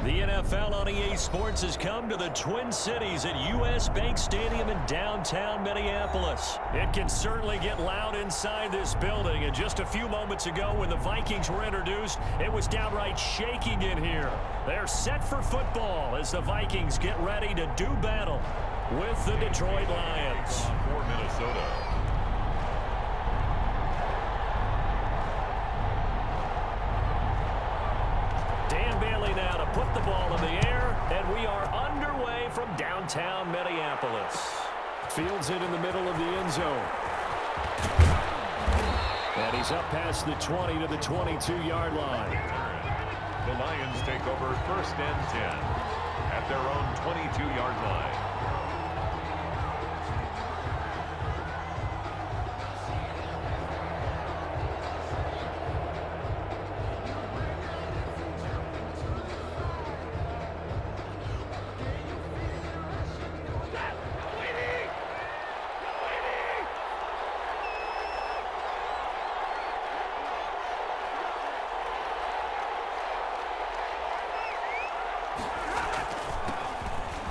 The NFL on EA Sports has come to the Twin Cities at US Bank Stadium in downtown Minneapolis. It can certainly get loud inside this building, and just a few moments ago when the Vikings were introduced, it was downright shaking in here. They're set for football as the Vikings get ready to do battle with the Detroit Lions. For Minnesota. Put the ball in the air, and we are underway from downtown Minneapolis. Fields it in the middle of the end zone. And he's up past the 20 to the 22-yard line. The Lions take over 1st and 10 at their own 22-yard line.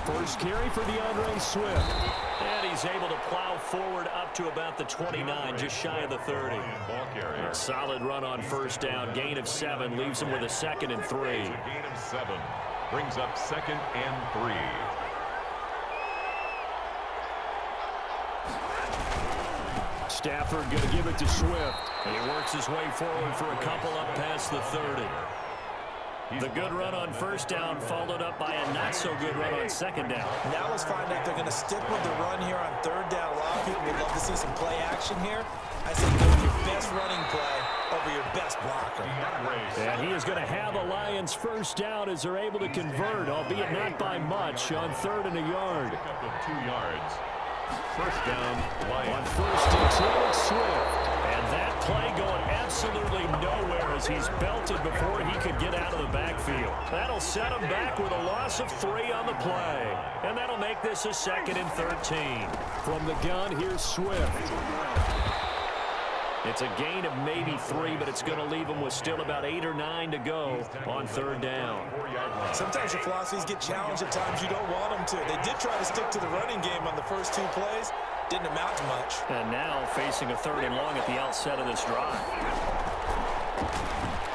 First carry for DeAndre Swift. And he's able to plow forward up to about the 29, just shy of the 30. A solid run on first down. Gain of 7 leaves him with a 2nd and 3. A gain of 7 brings up 2nd and 3. Stafford going to give it to Swift. And he works his way forward for a couple up past the 30. The good run on first down followed up by a not-so-good run on second down. Now let's find out if they're going to stick with the run here on 3rd down. A lot of people would love to see some play action here. I say go with your best running play over your best blocker. And he is going to have a Lions first down as they're able to convert, albeit not by much, on 3rd and a yard. Pick up of 2 yards. First down, Lions. On 1st and 2, it's Swift. And that play going absolutely nowhere as he's belted before he could get out of the backfield. That'll set him back with a loss of 3 on the play. And that'll make this a 2nd and 13. From the gun, here's Swift. It's a gain of maybe 3, but it's going to leave him with still about 8 or 9 to go on 3rd down. Sometimes your philosophies get challenged at times you don't want them to. They did try to stick to the running game on the first 2 plays. Didn't amount to much. And now facing a 3rd and long at the outset of this drive.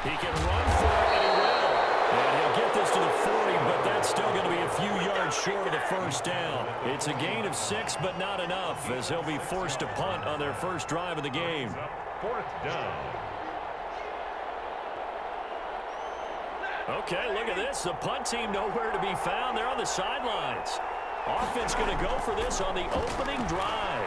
He can run for it, and he will. And he'll get this to the 40, but that's still going to be a few yards short of the first down. It's a gain of 6, but not enough, as he'll be forced to punt on their first drive of the game. 4th down. Okay, look at this. The punt team nowhere to be found. They're on the sidelines. Offense going to go for this on the opening drive.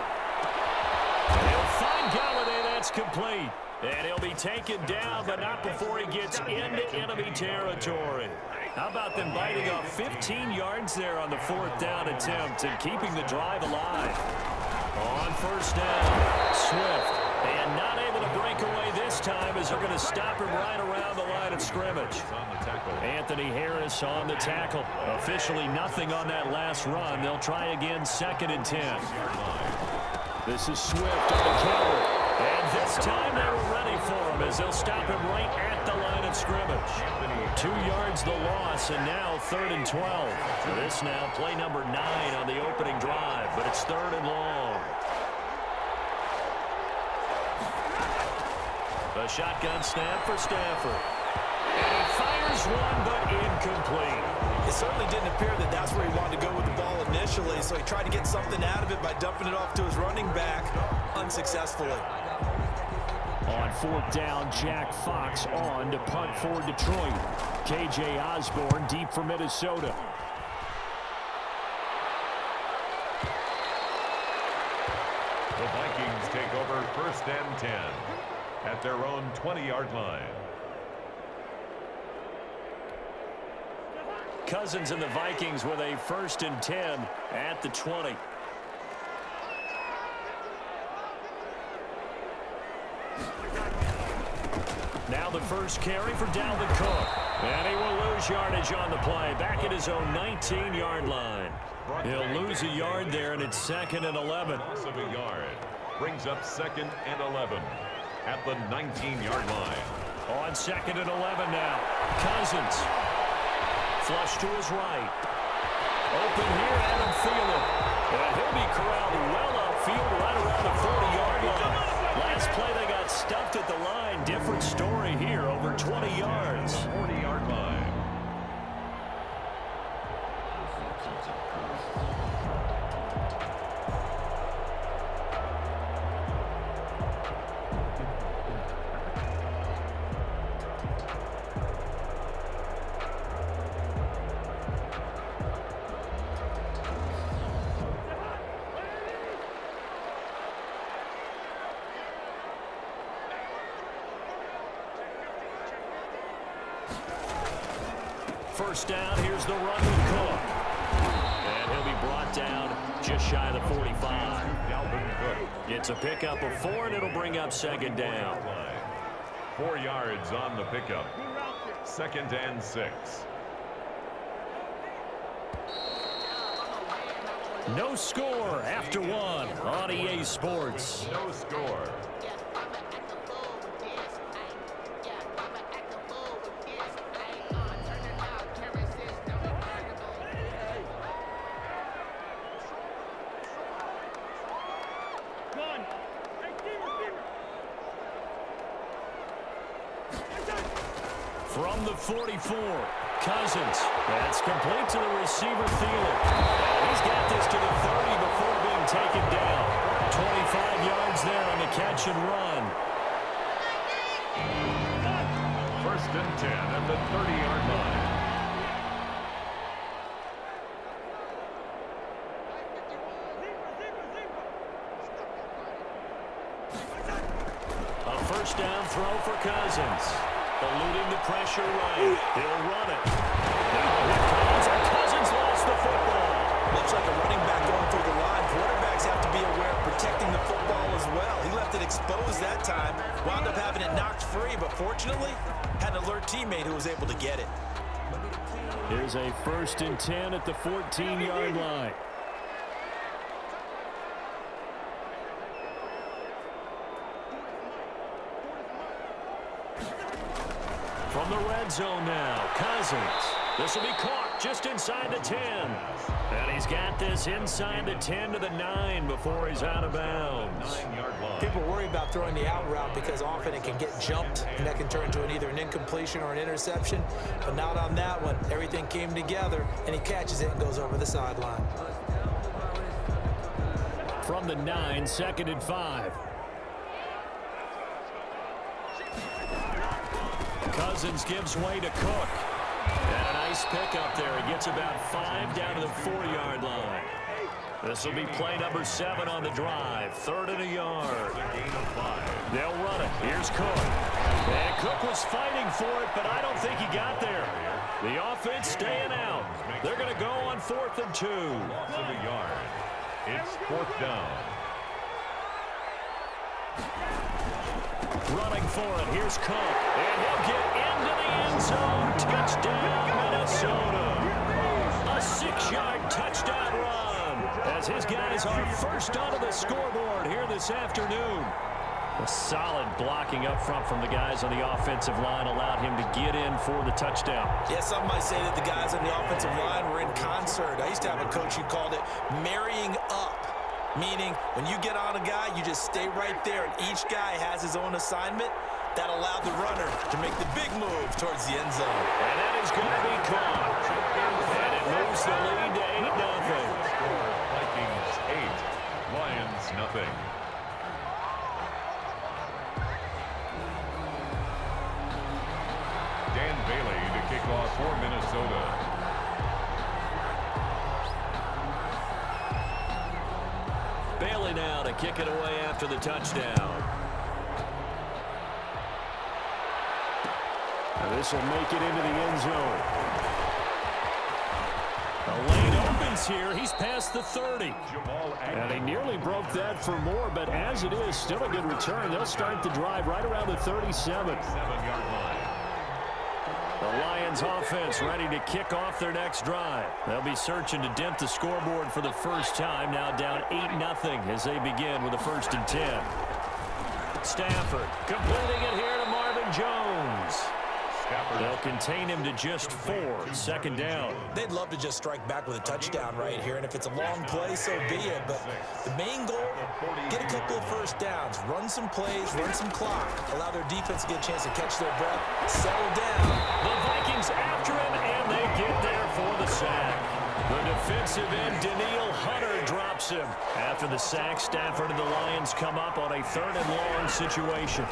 They'll find Galladay. That's complete. And he'll be taken down, but not before he gets into enemy territory. How about them biting off 15 yards there on the 4th down attempt and keeping the drive alive? On first down, Swift. And not able to break away this time as they're going to stop him right around the line of scrimmage. Anthony Harris on the tackle. Officially nothing on that last run. They'll try again 2nd and 10. This is Swift on the counter. And this time they were ready for him as they'll stop him right at the line of scrimmage. 2 yards the loss, and now 3rd and 12. This now play number 9 on the opening drive, but it's 3rd and long. A shotgun snap for Stafford. And he fires one, but incomplete. It certainly didn't appear that that's where he wanted to go with the ball initially, so he tried to get something out of it by dumping it off to his running back unsuccessfully. On 4th down, Jack Fox on to punt for Detroit. K.J. Osborne deep for Minnesota. The Vikings take over 1st and 10 at their own 20-yard line. Cousins and the Vikings with a 1st and 10 at the 20. Now the first carry for Dalvin Cook. And he will lose yardage on the play. Back at his own 19-yard line. He'll lose a yard there, and it's 2nd and 11. Loss of a yard brings up 2nd and 11 at the 19-yard line. On 2nd and 11 now. Cousins Flush to his right. Open here, Adam Thielen. And he'll be corralled well upfield right around the 40-yard line. Last play, they got stuffed at the line. Different story here, over 20 yards. 40-yard line. First down, here's the run with Cook. And he'll be brought down just shy of the 45. Dalvin Cook. It's a pickup of 4, and it'll bring up second down. 4 yards on the pickup. 2nd and 6. No score after 1 on EA Sports. No score. From the 44, Cousins. That's complete to the receiver, Thielen. He's got this to the 30 before being taken down. 25 yards there on the catch and run. 1st and 10 at the 30-yard line. A first down throw for Cousins. Eluding the pressure right. He'll run it. Now here comes, and Cousins lost the football. Looks like a running back going through the line. Quarterbacks have to be aware of protecting the football as well. He left it exposed that time. Wound up having it knocked free, but fortunately, had an alert teammate who was able to get it. Here's a 1st and 10 at the 14-yard line. From the red zone now, Cousins. This will be caught just inside the 10. And he's got this inside the 10 to the 9 before he's out of bounds. 9-yard line. People worry about throwing the out route because often it can get jumped, and that can turn into either an incompletion or an interception. But not on that one. Everything came together, and he catches it and goes over the sideline. From the 9, 2nd and 5. Cousins gives way to Cook. And a nice pickup there. He gets about 5 down to the 4-yard line. This will be play number 7 on the drive. 3rd and a yard. Gain of 5. They'll run it. Here's Cook. And Cook was fighting for it, but I don't think he got there. The offense staying out. They're going to go on 4th and 2. Loss of a yard. It's 4th down. Running for it. Here's Cook. And he'll get into the end zone. Touchdown, Minnesota. A 6-yard touchdown run as his guys are first onto the scoreboard here this afternoon. A solid blocking up front from the guys on the offensive line allowed him to get in for the touchdown. Yeah, some might say that the guys on the offensive line were in concert. I used to have a coach who called it marrying up. Meaning, when you get on a guy, you just stay right there, and each guy has his own assignment. That allowed the runner to make the big move towards the end zone. And that is going to be caught. And it moves the lead to 8-0. Score Vikings 8, Lions nothing. Dan Bailey to kick off for Minnesota. Bailey now to kick it away after the touchdown. This will make it into the end zone. The lane opens here. He's past the 30. And he nearly broke that for more, but as it is, still a good return. They'll start the drive right around the 37. 7-yard line. The Lions offense ready to kick off their next drive. They'll be searching to dent the scoreboard for the first time. Now down 8-0 as they begin with a 1st and 10. Stafford completing it here to Marvin Jones. They'll contain him to just 4. Second down. They'd love to just strike back with a touchdown right here, and if it's a long play, so be it. But the main goal, get a couple of first downs, run some plays, run some clock, allow their defense to get a chance to catch their breath, settle down. The Vikings after him, and they get there for the sack. The defensive end, Danielle Hunter, drops him. After the sack, Stafford and the Lions come up on a 3rd and long situation.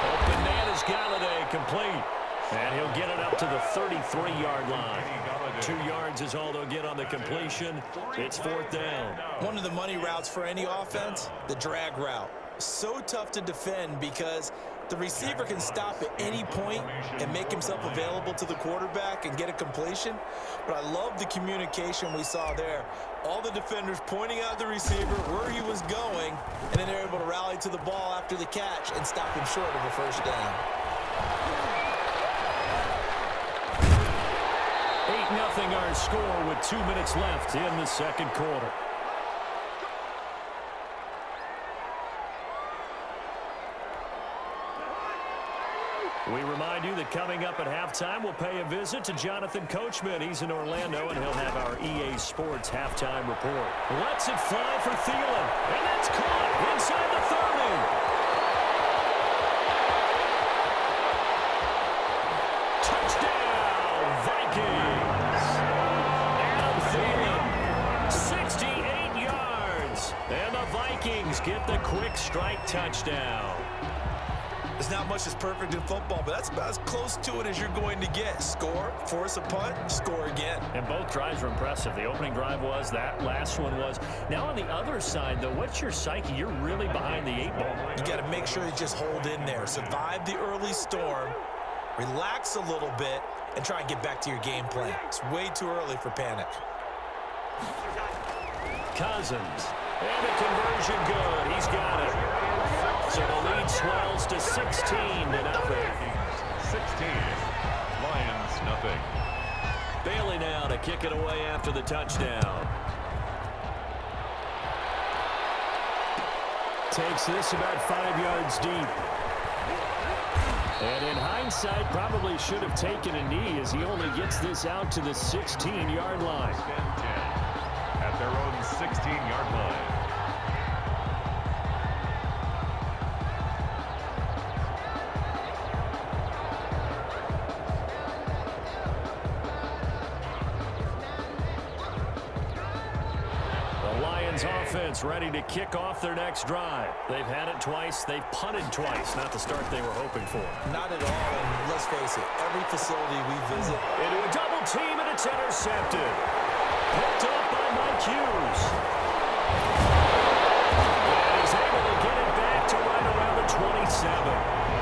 Open man is Galladay, complete. And he'll get it up to the 33-yard line. 2 yards is all they'll get on the completion. It's 4th down. One of the money routes for any offense, the drag route. So tough to defend because the receiver can stop at any point and make himself available to the quarterback and get a completion. But I love the communication we saw there. All the defenders pointing out the receiver, where he was going, and then they're able to rally to the ball after the catch and stop him short of a first down. 8-0 our score with 2 minutes left in the second quarter. We remind you that coming up at halftime, we'll pay a visit to Jonathan Coachman. He's in Orlando, and he'll have our EA Sports halftime report. Lets it fly for Thielen, and that's caught inside the 30. Touchdown, Vikings! Adam Thielen, 68 yards, and the Vikings get the quick strike touchdown. There's not much that's perfect in football, but that's about as close to it as you're going to get. Score, force a punt, score again. And both drives were impressive. The opening drive was, that last one was. Now on the other side, though, what's your psyche? You're really behind the 8 ball. You got to make sure you just hold in there. Survive the early storm, relax a little bit, and try and get back to your game plan. It's way too early for panic. Cousins. And the conversion good. He's got it. So the lead swells to 16-0. 16. Lions, nothing. Bailey now to kick it away after the touchdown. Takes this about 5 yards deep. And in hindsight, probably should have taken a knee as he only gets this out to the 16-yard line. 10-10 at their own 16-yard line. Offense ready to kick off their next drive. They've had it twice. They've punted twice. Not the start they were hoping for. Not at all. And let's face it, every facility we visit. Into a double team, and it's intercepted. Picked up by Mike Hughes. And he's able to get it back to right around the 27.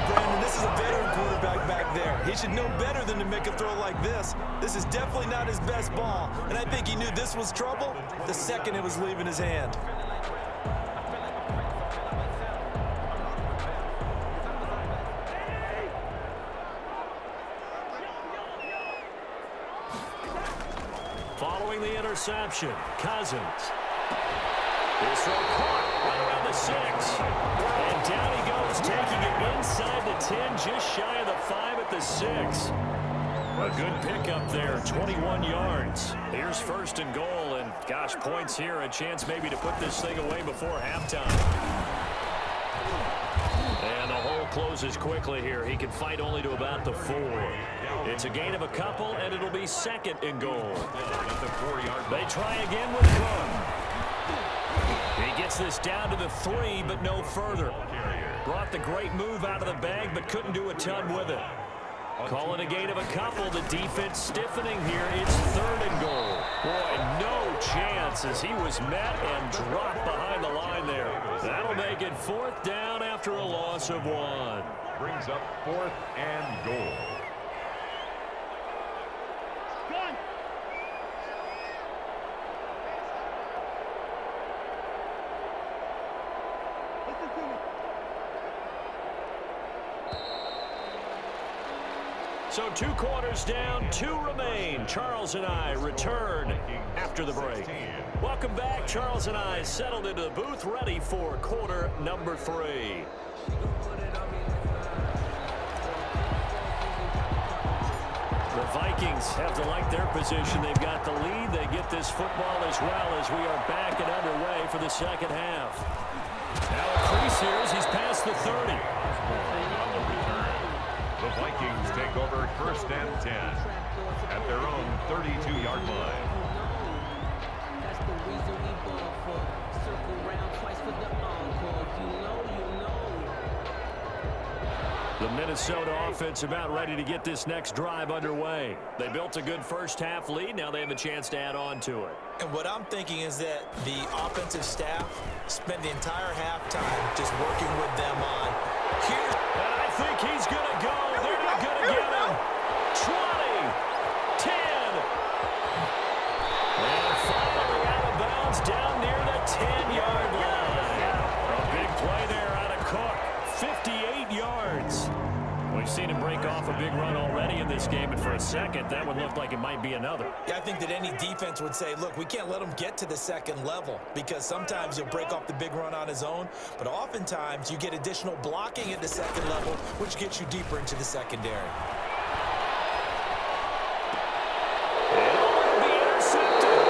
Brandon, this is a veteran quarterback back there. He should know better than to make a throw like this. This is definitely not his best ball, and I think he knew this was trouble the second it was leaving his hand. Following the interception, Cousins. This throw caught right around the 6. And down he goes, taking it inside the 10, just shy of the 5 at the 6. A good pickup there, 21 yards. Here's 1st and goal, and gosh, points here, a chance maybe to put this thing away before halftime. And the hole closes quickly here. He can fight only to about the 4. It's a gain of a couple, and it'll be 2nd and goal. They try again with Cook. He gets this down to the 3, but no further. Brought the great move out of the bag, but couldn't do a ton with it. Call it a gain of a couple. The defense stiffening here. It's 3rd and goal. Boy, no chance as he was met and dropped behind the line there. That'll make it 4th down after a loss of 1. Brings up 4th and goal. So 2 quarters down, 2 remain. Charles and I return after the break. Welcome back. Charles and I settled into the booth, ready for quarter number 3. Lions have to like their position. They've got the lead. They get this football as well as we are back and underway for the second half. Now a crease here as he's past the 30. On the return, the Vikings take over first and 10 at their own 32-yard line. That's the reason we ball for. Circle round twice for the encore. You know, you know. The Minnesota offense about ready to get this next drive underway. They built a good first half lead. Now they have a chance to add on to it. And what I'm thinking is that the offensive staff spent the entire halftime just working with them on. Here's And I think he's going to go. They're not going to get him. 20, 10. And finally out of bounds down near the 10-yard line. A big play there out of Cook. 58 yards. We've seen him break off a big run already in this game, and for a second, that one looked like it might be another. Yeah, I think that any defense would say, look, we can't let him get to the second level because sometimes he'll break off the big run on his own, but oftentimes you get additional blocking at the second level, which gets you deeper into the secondary. And it'll be intercepted.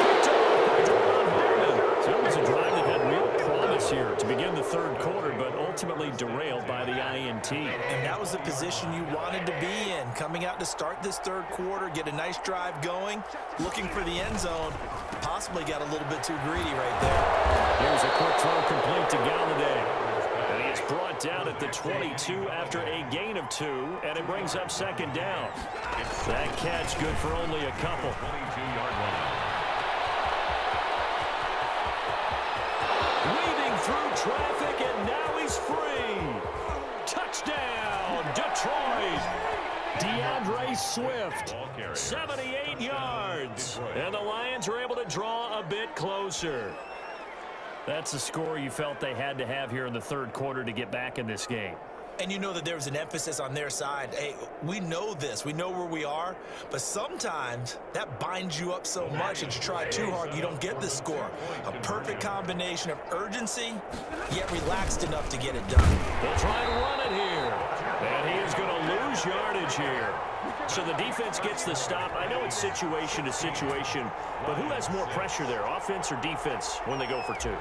Picked off by Deron Harmon. So it was a drive that had real promise here to begin the third quarter, but ultimately derailed by the INT. And that was the position you wanted to be in, coming out to start this third quarter, get a nice drive going, looking for the end zone, possibly got a little bit too greedy right there. Here's a quick throw complete to Galladay. And he is brought down at the 22 after a gain of 2, and it brings up second down. That catch good for only a couple. 22-yard line. Weaving through traffic, and now he's free. Touchdown, Detroit. DeAndre Swift, 78 yards. And the Lions are able to draw a bit closer. That's the score you felt they had to have here in the third quarter to get back in this game. And you know that there's an emphasis on their side. Hey, we know this. We know where we are. But sometimes that binds you up so much that you try too hard, you don't get the score. A perfect combination of urgency, yet relaxed enough to get it done. They'll try and run it here. And he is going to lose yardage here. So the defense gets the stop. I know it's situation to situation, but who has more pressure there, offense or defense, when they go for 2?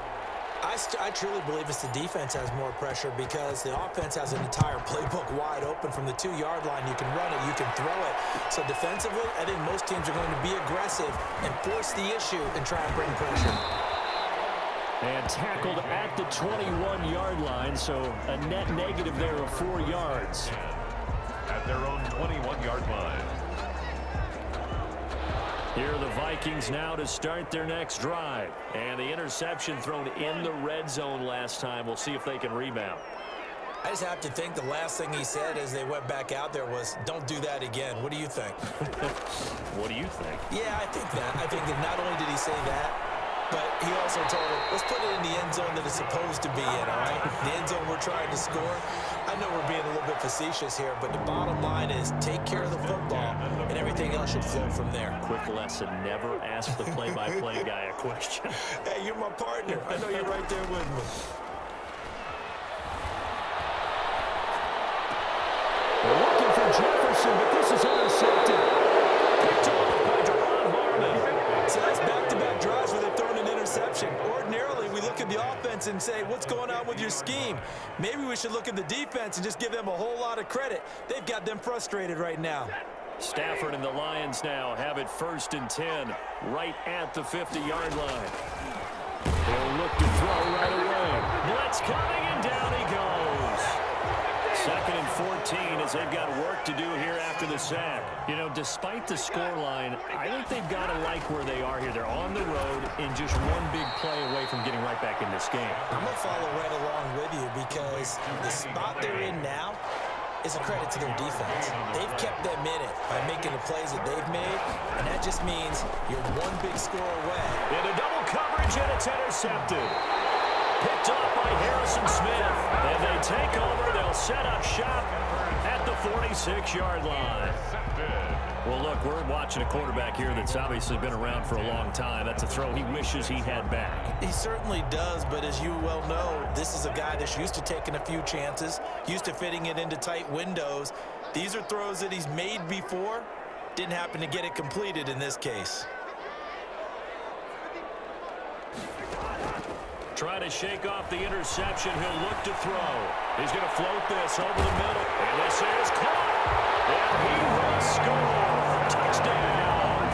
I truly believe it's the defense has more pressure because the offense has an entire playbook wide open from the 2-yard line. You can run it, you can throw it. So defensively, I think most teams are going to be aggressive and force the issue and try and bring pressure. And tackled at the 21-yard line, so a net negative there of 4 yards. At their own 21-yard line. Here are the Vikings now to start their next drive. And the interception thrown in the red zone last time. We'll see if they can rebound. I just have to think the last thing he said as they went back out there was, don't do that again. What do you think? What do you think? Yeah, I think that. I think that not only did he say that, but he also told him, let's put it in the end zone that it's supposed to be in, all right? The end zone we're trying to score. I know we're being a little bit facetious here, but the bottom line is take care of the football, and everything else should flow from there. Quick lesson, never ask the play-by-play guy a question. Hey, you're my partner. I know you're right there with me. They're looking for Jefferson, but this is intercepted. Picked off by Deron Harmon. So that's back-to-back drives where they've thrown an interception. Ordinarily, we look at the offense and say, what's going on with your scheme? Maybe we should look at the defense and just give them a whole lot of credit. They've got them frustrated right now. Stafford and the Lions now have it 1st and 10, right at the 50-yard line. They'll look to throw right away. Blitz coming, and down he goes. 2nd and 14 as they've got work to do here after the sack. You know, despite the scoreline, I think they've got to like where they are here. They're on the road and just one big play away from getting right back in this game. I'm going to follow right along with you because the spot they're in now is a credit to their defense. They've kept them in it by making the plays that they've made, and that just means you're one big score away. Into double coverage, and it's intercepted. Picked off by Harrison Smith. And they take over. They'll set up shop at the 46-yard line. Well, look, we're watching a quarterback here that's obviously been around for a long time. That's a throw he wishes he had back. He certainly does, but as you well know, this is a guy that's used to taking a few chances, used to fitting it into tight windows. These are throws that he's made before. Didn't happen to get it completed in this case. Trying to shake off the interception. He'll look to throw. He's going to float this over the middle. And this is caught. And he will score. Touchdown,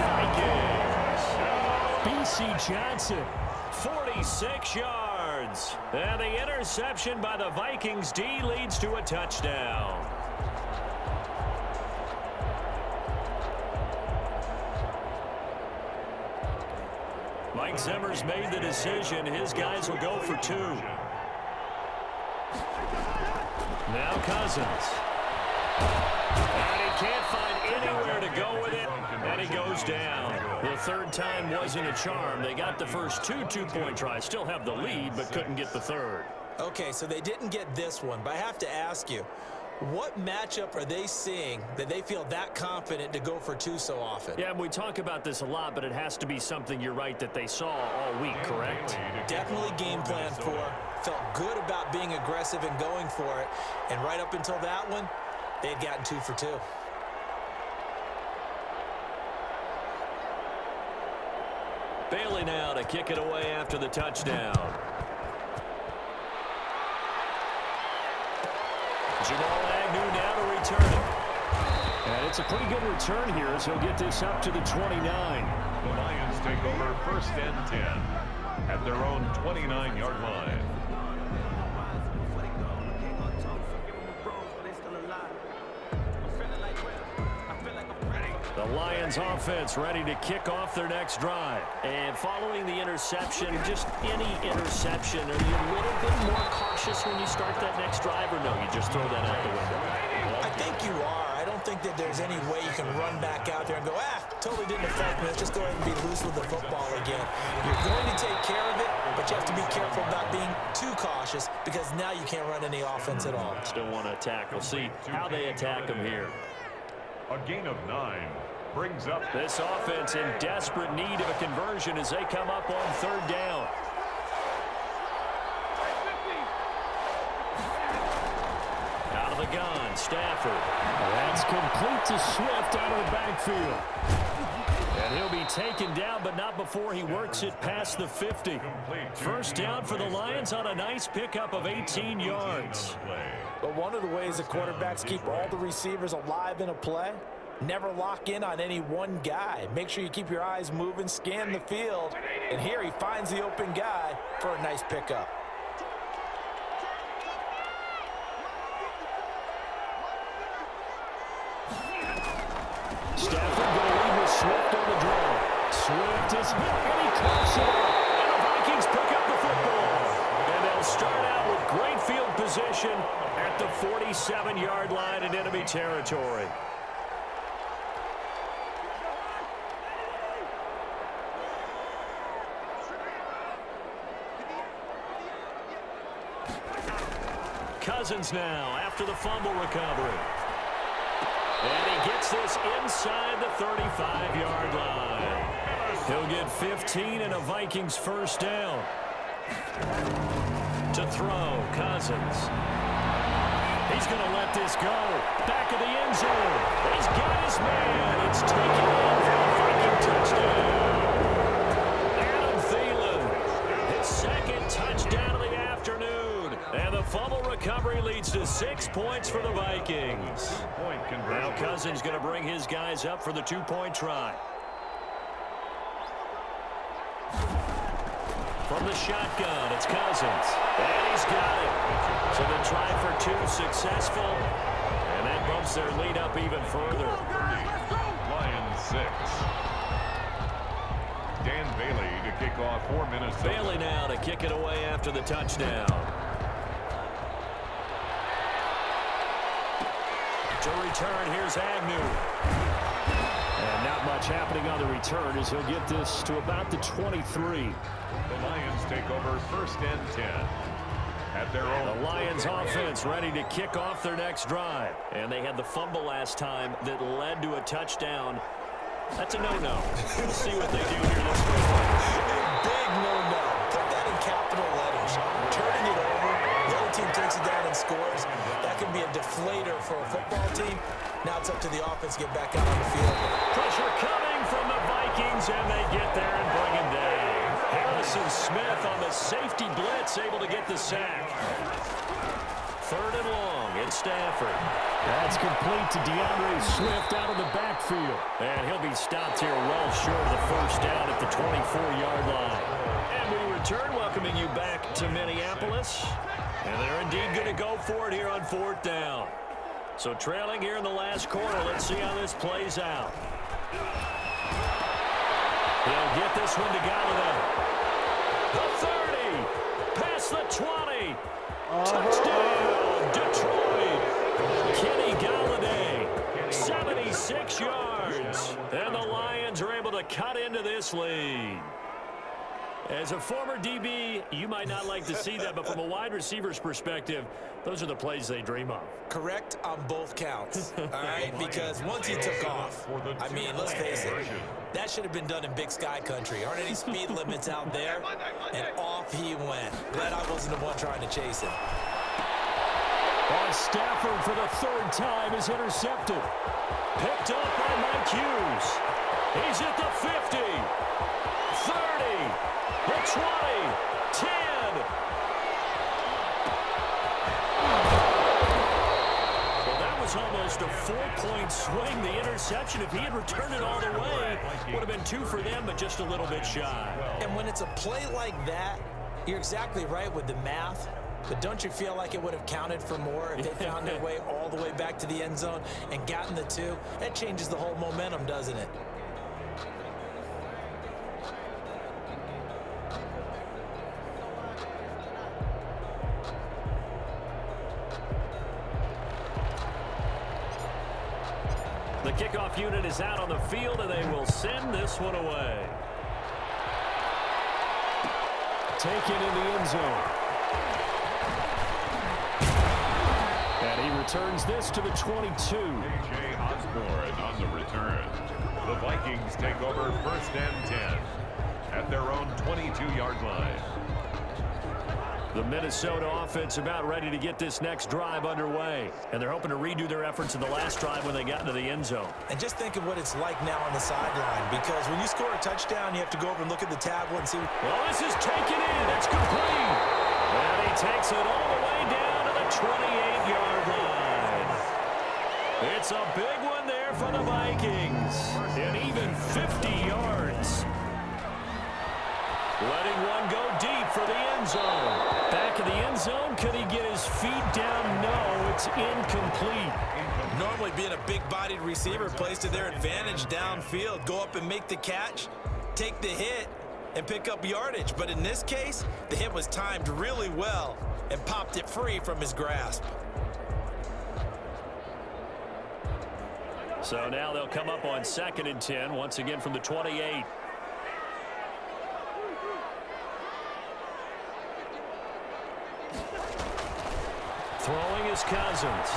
Vikings. B.C. Johnson, 46 yards. And the interception by the Vikings D leads to a touchdown. Mike Zimmer's made the decision. His guys will go for 2. Now Cousins. And he can't find anywhere to go with it. And he goes down. The third time wasn't a charm. They got the first 2 two-point tries. Still have the lead, but couldn't get the third. Okay, so they didn't get this one, but I have to ask you, what matchup are they seeing that they feel that confident to go for 2 so often? Yeah, we talk about this a lot, but it has to be something, you're right, that they saw all week, correct? Definitely game plan for. Felt good about being aggressive and going for it. And right up until that one, they had gotten 2 for 2. Bailey now to kick it away after the touchdown. Jamal Agnew now to return it. And it's a pretty good return here as he'll get this up to the 29. The Lions take over 1st and 10 at their own 29-yard line. The Lions offense ready to kick off their next drive. And following the interception, just any interception, are you a little bit more cautious when you start that next drive, or no, you just throw that out the window? I think you are. I don't think that there's any way you can run back out there and go, totally didn't affect me. Let's just go ahead and be loose with the football again. You're going to take care of it, but you have to be careful about being too cautious because now you can't run any offense at all. Still want to attack. We'll see how they attack them here. A gain of 9 brings up this offense in desperate need of a conversion as they come up on 3rd down. Out of the gun, Stafford. That's complete to Swift out of the backfield. And he'll be taken down, but not before he works it past the 50. First down for the Lions on a nice pickup of 18 yards. But one of the ways the quarterbacks keep all the receivers alive in a play, never lock in on any one guy. Make sure you keep your eyes moving, scan the field. And here he finds the open guy for a nice pickup. Stafford going to lead with Swift on the draw. Swift is hit, and he close it up. And the Vikings pick up the football. And they'll start out with great field position at the 47-yard line in enemy territory. Cousins now after the fumble recovery. And he gets this inside the 35-yard line. He'll get 15 and a Vikings first down. To throw, Cousins. He's going to let this go. Back of the end zone. He's got his man. It's taken off for a Viking touchdown. Adam Thielen, his 2nd touchdown of the afternoon. And the fumble recovery leads to 6 points for the Vikings. Now Cousins going to bring his guys up for the 2-point try. From the shotgun, it's Cousins. And he's got it. So the try for 2 successful. And that bumps their lead up even further. Lions 6. Dan Bailey to kick off for Minnesota. Bailey now to kick it away after the touchdown. To return, here's Agnew. And not much happening on the return as he'll get this to about the 23. The Lions take over 1st and 10 at their own. The Lions offense ready to kick off their next drive. And they had the fumble last time that led to a touchdown. That's a no-no. We'll see what they do here this week. Big no-no. Put that in capital letters. Turning it over, the other team takes it down and scores. That can be a deflator for a football team. Now it's up to the offense to get back out on the field. Pressure coming from the Vikings, and they get there and bring him down. Harrison Smith on the safety blitz, able to get the sack. 3rd and long, it's Stafford. That's complete to DeAndre Swift out of the backfield. And he'll be stopped here well short of the first down at the 24-yard line. And we return, welcoming you back to Minneapolis. And they're indeed going to go for it here on 4th down. So trailing here in the last quarter, let's see how this plays out. He'll get this one to Galladay. The 30, past the 20. Touchdown, Detroit. Kenny Galladay, 76 yards. And the Lions are able to cut into this lead. As a former DB, you might not like to see that, but from a wide receiver's perspective, those are the plays they dream of. Correct on both counts, all right? Because once he took off, I mean, let's face it, that should have been done in Big Sky country. Aren't any speed limits out there? And off he went. Glad I wasn't the one trying to chase him. Stafford for the 3rd time is intercepted. Picked up by Mike Hughes. He's at the 50, 30, the 20, 10. Well, that was almost a 4-point swing. The interception, if he had returned it all the way, would have been 2 for them, but just a little bit shy. And when it's a play like that, you're exactly right with the math. But don't you feel like it would have counted for more if they found their way all the way back to the end zone and gotten the 2? That changes the whole momentum, doesn't it? The kickoff unit is out on the field, and they will send this one away. Taken in the end zone. And he returns this to the 22. A.J. Osborne on the return. The Vikings take over 1st and 10 at their own 22-yard line. The Minnesota offense about ready to get this next drive underway. And they're hoping to redo their efforts in the last drive when they got into the end zone. And just think of what it's like now on the sideline, because when you score a touchdown, you have to go over and look at the tablet and see. Well, this is taken in. It's complete. And he takes it all the way down to the 28-yard line. It's a big one there for the Vikings. And even 50 yards. Letting one go deep for the end zone. Back of the end zone, could he get his feet down? No, it's incomplete. Normally being a big-bodied receiver plays to their advantage downfield. Go up and make the catch, take the hit, and pick up yardage. But in this case, the hit was timed really well and popped it free from his grasp. So now they'll come up on 2nd and 10, once again from the 28. Throwing is Cousins.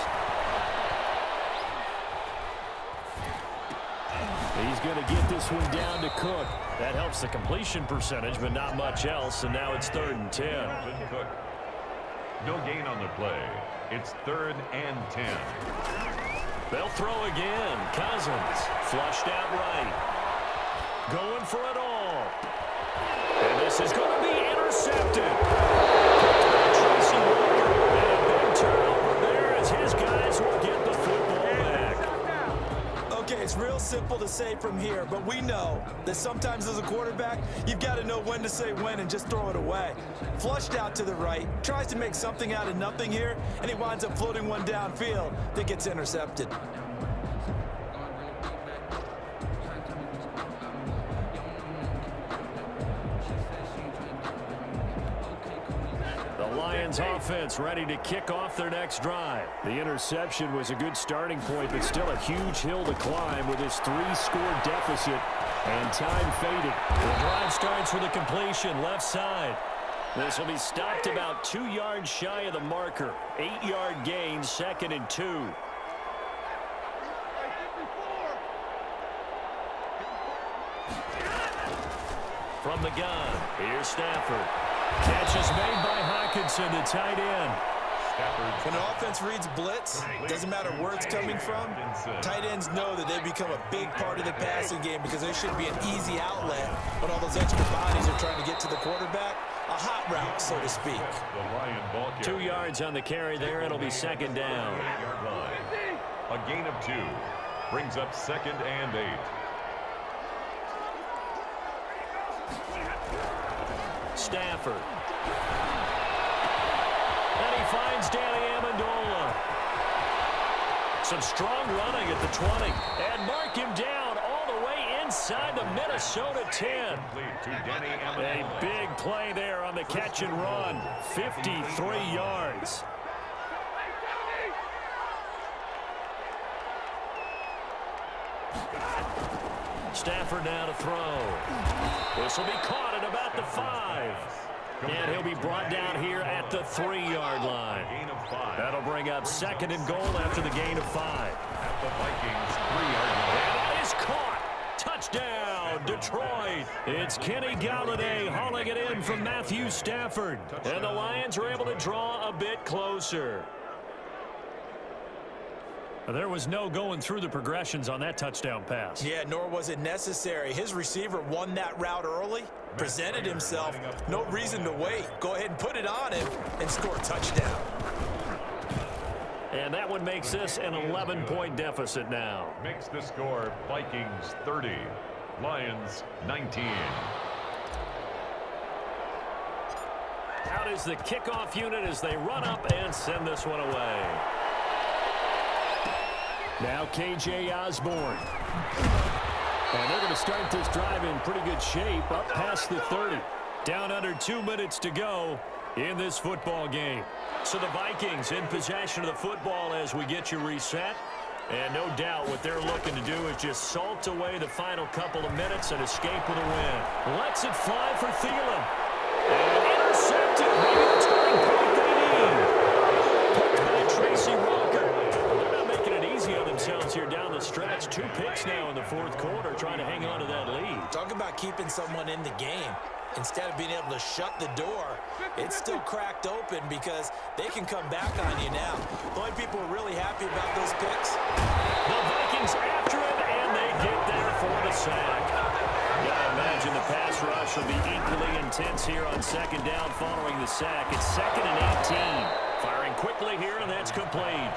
He's going to get this one down to Cook. That helps the completion percentage, but not much else, and now it's 3rd and 10. Cook. No gain on the play. It's 3rd and 10. They'll throw again. Cousins flushed out right. Going for it all. And this is going to be intercepted. Tracy Walker. And a big turnover there as his guys will get the football back. Okay, it's real simple to say from here, but we know that sometimes as a quarterback, you've got to know when to say when and just throw it away. Flushed out to the right, tries to make something out of nothing here, and he winds up floating one downfield that gets intercepted. Lions offense ready to kick off their next drive. The interception was a good starting point, but still a huge hill to climb with his 3-score deficit and time faded. The drive starts with a completion left side. This will be stopped about 2 yards shy of the marker. 8-yard gain, 2nd and 2. From the gun, here's Stafford. Catch is made by Hockenson, the tight end. When an offense reads blitz, doesn't matter where it's coming from, tight ends know that they become a big part of the passing game because there should be an easy outlet when all those extra bodies are trying to get to the quarterback. A hot route, so to speak. 2 yards on the carry there. It'll be second down. A gain of 2 brings up 2nd and 8. Stafford. And he finds Danny Amendola. Some strong running at the 20. And mark him down all the way inside the Minnesota 10. A big play there on the catch and run. 53 yards. Stafford now to throw. This will be caught at about the 5. And he'll be brought down here at the 3-yard line. That'll bring up 2nd and goal after the gain of 5. At the Vikings 3-yard line. And that is caught. Touchdown, Detroit. It's Kenny Galladay hauling it in from Matthew Stafford. And the Lions are able to draw a bit closer. There was no going through the progressions on that touchdown pass. Yeah, nor was it necessary. His receiver won that route early, presented himself. No reason to wait. Go ahead and put it on him and score a touchdown. And that one makes this an 11-point deficit now. Makes the score Vikings 30, Lions 19. Out is the kickoff unit as they run up and send this one away. Now KJ Osborne. And they're going to start this drive in pretty good shape up past the 30. Down under 2 minutes to go in this football game. So the Vikings in possession of the football as we get you reset. And no doubt what they're looking to do is just salt away the final couple of minutes and escape with a win. Lets it fly for Thielen. And intercepted. Maybe the turning point they need. Picked by Tracy Walker. They're not making it easy on themselves here down the stretch. 2 picks now in the 4th quarter trying to hang on to that lead. Talk about keeping someone in the game. Instead of being able to shut the door, it's still cracked open because they can come back on you now. The only people who are really happy about those picks. The Vikings after it, and they get there for the sack. Gotta imagine the pass rush will be equally intense here on 2nd down following the sack. It's 2nd and 18. Firing quickly here, and that's complete.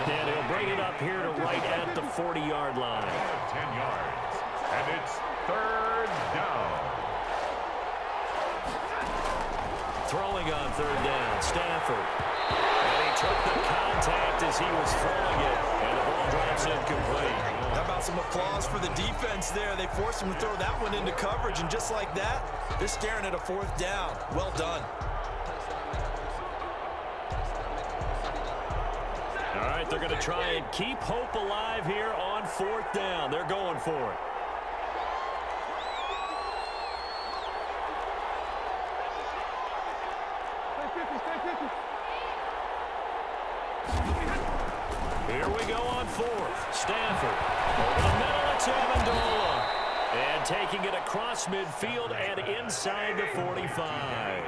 And he'll bring it up here to right at the 40-yard line. 10 yards, and it's 3rd down. Throwing on 3rd down, Stafford. And he took the contact as he was throwing it, and the ball drops incomplete. How about some applause for the defense there? They forced him to throw that one into coverage, and just like that, they're staring at a 4th down. Well done. All right, they're going to try and keep hope alive here on 4th down. They're going for it. Here we go on 4th. Stafford. Over the middle, it's Amendola. And taking it across midfield and inside the 45.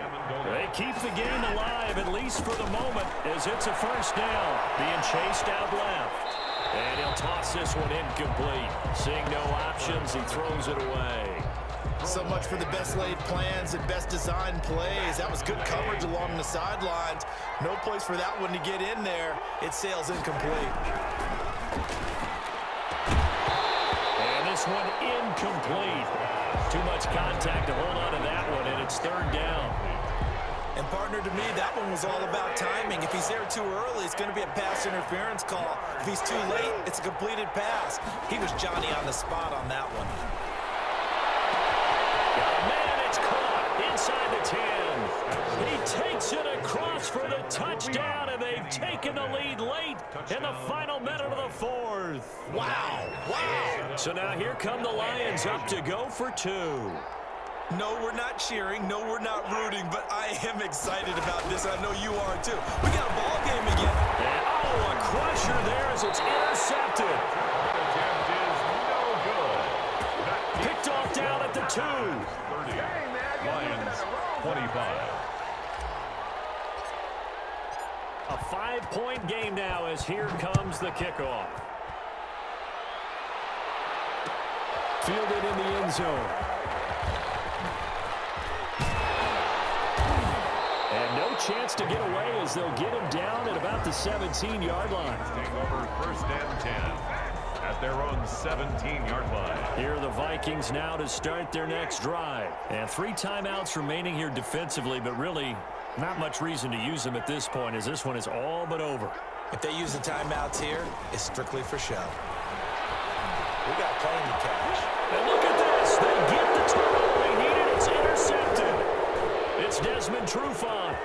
They keep the game alive, at least for the moment, as it's a 1st down. Being chased out left. And he'll toss this one incomplete. Seeing no options, he throws it away. So much for the best laid plans and best designed plays. That was good coverage along the sidelines. No place for that one to get in there. It sails incomplete. And this one incomplete. Too much contact to hold on to that one, and it's 3rd down. And partner, to me, that one was all about timing. If he's there too early, it's going to be a pass interference call. If he's too late, it's a completed pass. He was Johnny on the spot on that one. Man, it's caught inside the 10. He takes it across for the touchdown, and they've taken the lead late in the final minute of the 4th. Wow, wow. So now here come the Lions up to go for 2. No, we're not cheering. No, we're not rooting, but I am excited about this. I know you are too. We got a ball game again. And, oh, a crusher there as it's intercepted. The attempt is no good. Picked off down at the 2. 30. Lions 25. A 5-point game now as here comes the kickoff. Fielded in the end zone. And no chance to get away as they'll get him down at about the 17-yard line. Take over first and 10 at their own 17-yard line. Here are the Vikings now to start their next drive. And 3 timeouts remaining here defensively, but really not much reason to use them at this point as this one is all but over. If they use the timeouts here, it's strictly for show. We got plenty to catch. And look at this. They get the turnover they needed. It's intercepted. It's Desmond Trufant.